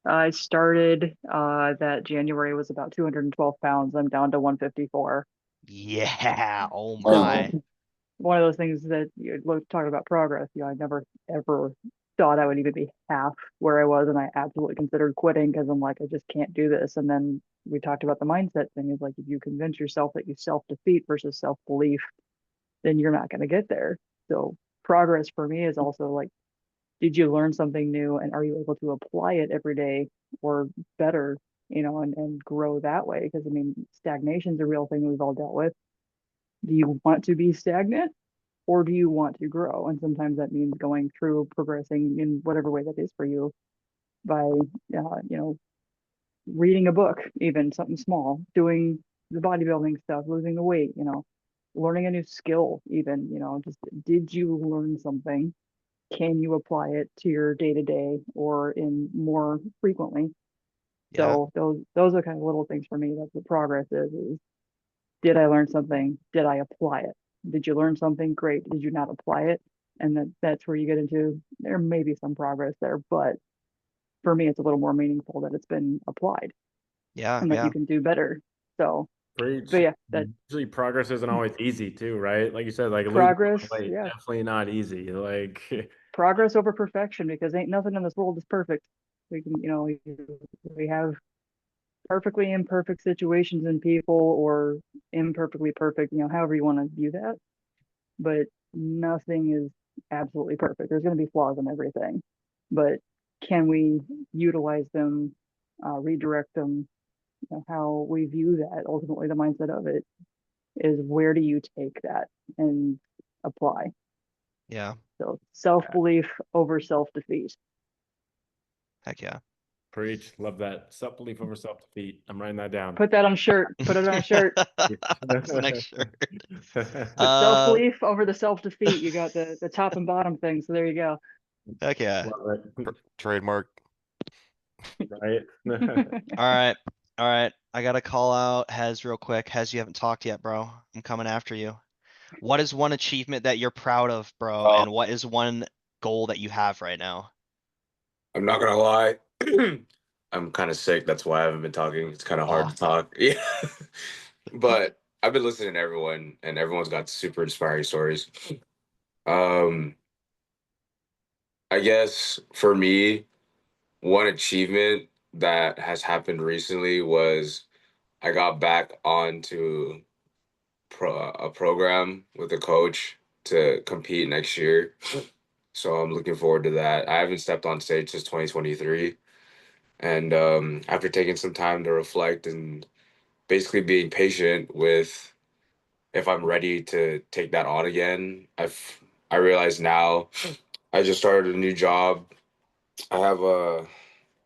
Speaker 7: I started that January was about 212 pounds. I'm down to 154.
Speaker 3: Yeah, oh
Speaker 7: So
Speaker 3: my.
Speaker 7: one of those things that you look talking about progress. I never ever thought I would even be half where I was, and I absolutely considered quitting because I'm like, I just can't do this. And then we talked about the mindset thing. Is like if you convince yourself that you self defeat versus self belief, then you're not going to get there. So progress for me is also like, did you learn something new and are you able to apply it every day or better, and grow that way? Because I mean, stagnation's a real thing we've all dealt with. Do you want to be stagnant or do you want to grow? And sometimes that means going through progressing in whatever way that is for you by, reading a book, even something small, doing the bodybuilding stuff, losing the weight, learning a new skill, even, just did you learn something? Can you apply it to your day to day or in more frequently?
Speaker 3: Yeah,
Speaker 7: So those are kind of little things for me. That's what progress is did I learn something? Did I apply it? Did you learn something? Great. Did you not apply it? And that's where you get into there may be some progress there, but for me it's a little more meaningful that it's been applied
Speaker 3: yeah,
Speaker 7: and that you
Speaker 3: yeah.
Speaker 7: can do better. So
Speaker 1: preach.
Speaker 7: but yeah, that
Speaker 1: Usually progress isn't always easy too, right? Like you said, like losing
Speaker 7: progress,
Speaker 1: weight,
Speaker 7: yeah,
Speaker 1: definitely not easy. Like
Speaker 7: progress over perfection, because ain't nothing in this world is perfect. We can, we have perfectly imperfect situations in people, or imperfectly perfect, however you want to view that. But nothing is absolutely perfect. There's going to be flaws in everything. But can we utilize them, redirect them? How we view that, ultimately, the mindset of it is, where do you take that and apply?
Speaker 3: Yeah,
Speaker 7: So self-belief over self-defeat.
Speaker 3: heck yeah.
Speaker 1: Preach. Love that. Self-belief over self-defeat. I'm writing that down.
Speaker 7: Put that on a shirt. Put it on a shirt.
Speaker 3: That's the next shirt.
Speaker 7: The
Speaker 3: Uh,
Speaker 7: self-belief over the self-defeat. You got the top and bottom thing. So there you go.
Speaker 3: heck yeah.
Speaker 1: Love it.
Speaker 4: Trademark.
Speaker 1: Right?
Speaker 3: Alright, alright. I gotta call out Hez real quick. Hez, you haven't talked yet, bro. I'm coming after you. What is one achievement that you're proud of, bro?
Speaker 8: Well,
Speaker 3: And what is one goal that you have right now?
Speaker 8: I'm not gonna lie. I'm kind of sick. That's why I haven't been talking. It's kind of hard
Speaker 3: Aw.
Speaker 8: to talk. Yeah. But I've been listening to everyone, and everyone's got super inspiring stories. Um, I guess for me, one achievement that has happened recently was I got back onto a program with a coach to compete next year. So I'm looking forward to that. I haven't stepped on stage since 2023. And after taking some time to reflect and basically being patient with if I'm ready to take that on again, I realize now I just started a new job. I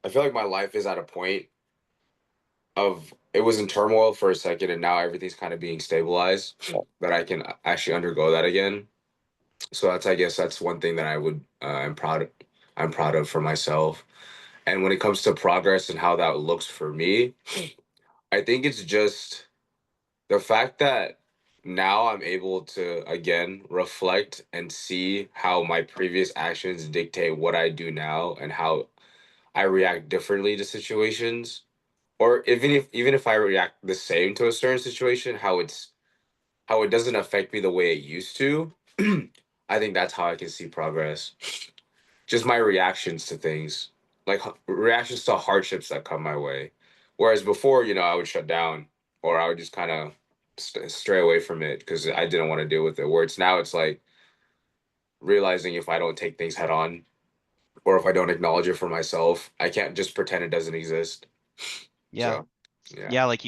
Speaker 8: feel like my life is at a point of it was in turmoil for a second and now everything's kind of being stabilized that I can actually undergo that again. So I guess that's one thing that I'm proud of for myself. And when it comes to progress and how that looks for me, I think it's just the fact that now I'm able to again reflect and see how my previous actions dictate what I do now and how I react differently to situations. Or even if I react the same to a certain situation, how it doesn't affect me the way it used to. I think that's how I can see progress. Just my reactions to things, like reactions to hardships that come my way. Whereas before, I would shut down or I would just kind of stray away from it because I didn't want to deal with it. Where it's now, it's like realizing if I don't take things head on or if I don't acknowledge it for myself, I can't just pretend it doesn't exist.
Speaker 3: Yeah,
Speaker 8: So, yeah,
Speaker 3: yeah, like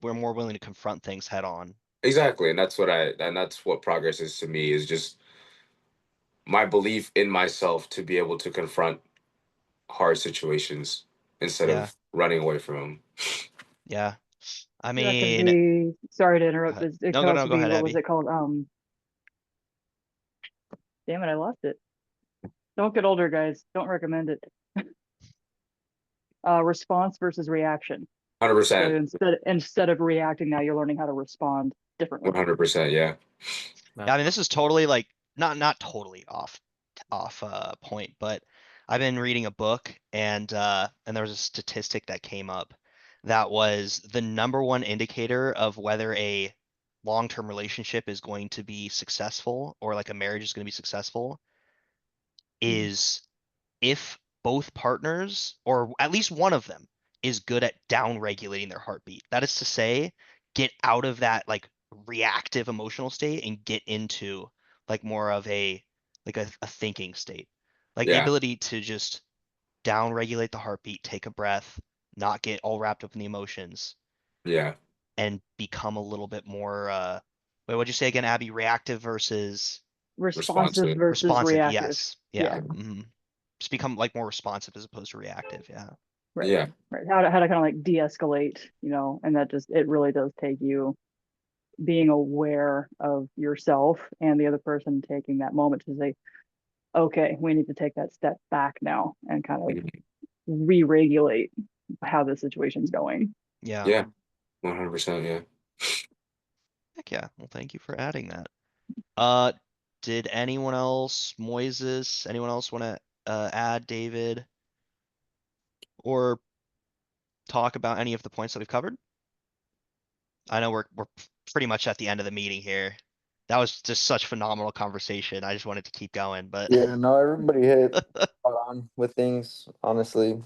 Speaker 3: we're more willing to confront things head on.
Speaker 8: exactly. And that's what progress is to me is just my belief in myself to be able to confront hard situations instead
Speaker 3: Yeah,
Speaker 8: of running away from them.
Speaker 3: yeah. I
Speaker 7: That could
Speaker 3: mean,
Speaker 7: be, sorry to interrupt, it
Speaker 3: no,
Speaker 7: could
Speaker 3: go, no,
Speaker 7: also
Speaker 3: go
Speaker 7: be,
Speaker 3: ahead,
Speaker 7: what was
Speaker 3: Abby.
Speaker 7: it called? Damn it, I lost it. Don't get older, guys. Don't recommend it. Response versus reaction. So
Speaker 8: 100%.
Speaker 7: instead of reacting, now you're learning how to respond differently.
Speaker 8: 100%. Yeah.
Speaker 3: Yeah, I mean, this is totally like not totally off point, but I've been reading a book and there was a statistic that came up that was the number one indicator of whether a long-term relationship is going to be successful or like a marriage is going to be successful is if both partners, or at least one of them, is good at down regulating their heartbeat. That is to say, get out of that like reactive emotional state and get into like more of a thinking state. Like the
Speaker 8: Yeah.
Speaker 3: ability to just down regulate the heartbeat, take a breath, not get all wrapped up in the emotions,
Speaker 8: Yeah.
Speaker 3: and become a little bit more wait, what'd you say again, Abby? Reactive versus
Speaker 7: Responsive
Speaker 8: Responsive.
Speaker 7: versus
Speaker 3: responsive.
Speaker 7: reactive.
Speaker 3: Yes.
Speaker 7: Yeah,
Speaker 3: Yeah. Just become like more responsive as opposed to reactive. Yeah.
Speaker 7: right.
Speaker 8: Yeah.
Speaker 7: Right. How to kind of like de-escalate, and that just, it really does take you being aware of yourself and the other person, taking that moment to say, okay, we need to take that step back now and kind of re-regulate how the situation's going.
Speaker 3: Yeah.
Speaker 8: Yeah. 100%. Yeah.
Speaker 3: Heck yeah. Well, thank you for adding that. Did anyone else, Moises, anyone else want to add, David, or talk about any of the points that we've covered? I know we're pretty much at the end of the meeting here. That was just such phenomenal conversation. I just wanted to keep going, but
Speaker 6: Yeah, no, everybody hit spot on with things. Honestly,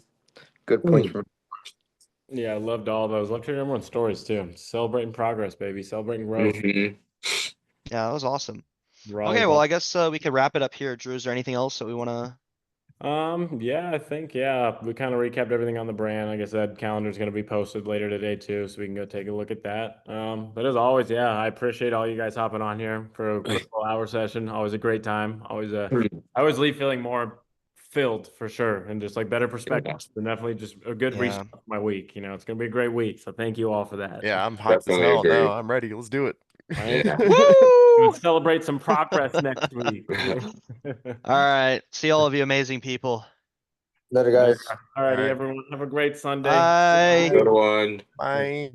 Speaker 6: good points from.
Speaker 1: Yeah, I loved all those. Loved hearing everyone's stories too. Celebrating progress, baby. Celebrating growth.
Speaker 8: Mhm.
Speaker 3: yeah, that was awesome.
Speaker 1: We're
Speaker 3: Okay,
Speaker 1: always
Speaker 3: well,
Speaker 1: up.
Speaker 3: I guess we could wrap it up here. Drew, is there anything else that we want to?
Speaker 1: Yeah, I think, yeah, we kind of recapped everything on the brand. Like I said, calendar's going to be posted later today too, so we can go take a look at that. But as always, yeah, I appreciate all you guys hopping on here for a quick little hour session. Always a great time. Always I always leave feeling more filled for sure, and just like better perspective. So definitely just a good
Speaker 3: Yeah.
Speaker 1: restart for my week. You know, it's going to be a great week. So thank you all for that.
Speaker 4: Yeah, I'm hyped as
Speaker 8: Definitely
Speaker 4: hell
Speaker 8: agree.
Speaker 4: now. I'm ready. Let's do it.
Speaker 1: Right?
Speaker 3: Woo!
Speaker 1: Let's celebrate some progress next week.
Speaker 3: All right. See all of you amazing people.
Speaker 6: Later, guys.
Speaker 1: All righty,
Speaker 4: All right.
Speaker 1: everyone. Have a great Sunday.
Speaker 3: Bye.
Speaker 8: Good one.
Speaker 4: Bye.